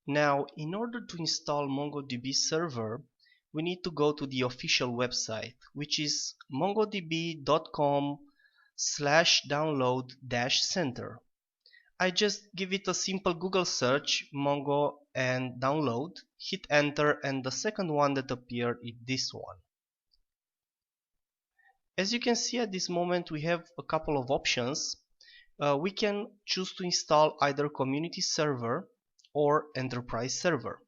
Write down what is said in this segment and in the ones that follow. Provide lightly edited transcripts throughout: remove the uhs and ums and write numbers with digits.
Now, in order to install MongoDB server, we need to go to the official website, which is mongodb.com/download-center. I just give it a simple Google search, Mongo and download, hit enter, and the second one that appeared is this one. As you can see at this moment, we have a couple of options. We can choose to install either community server or enterprise server.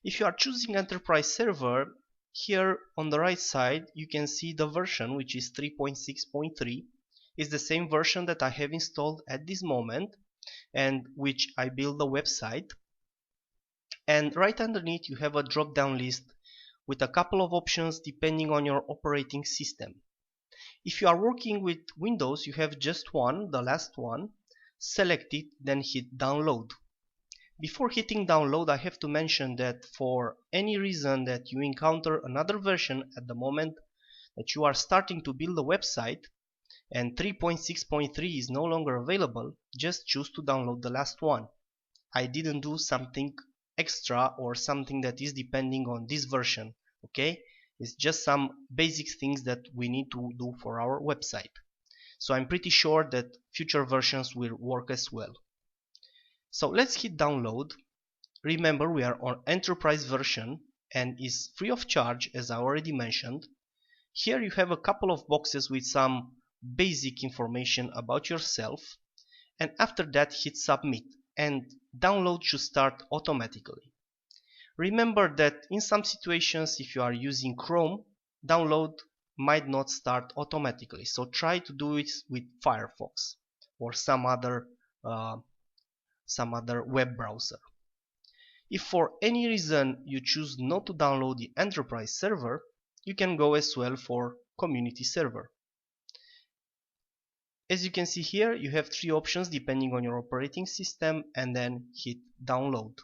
If you are choosing enterprise server, here on the right side you can see the version, which is 3.6.3. is the same version that I have installed at this moment and which I build the website. And right underneath you have a drop down list with a couple of options depending on your operating system. If you are working with Windows, you have just one, the last one. Select it, then hit download. Before hitting download, I have to mention that for any reason that you encounter another version at the moment that you are starting to build a website and 3.6.3 is no longer available, just choose to download the last one. I didn't do something extra or something that is depending on this version, okay? It's just some basic things that we need to do for our website. So I'm pretty sure that future versions will work as well. So let's hit download. Remember, we are on enterprise version and is free of charge, as I already mentioned. Here you have a couple of boxes with some basic information about yourself, and after that hit submit and download should start automatically. Remember that in some situations, if you are using Chrome, download might not start automatically, so try to do it with Firefox or some other web browser. If for any reason you choose not to download the enterprise server, you can go as well for community server. As you can see here, you have three options depending on your operating system, and then hit download.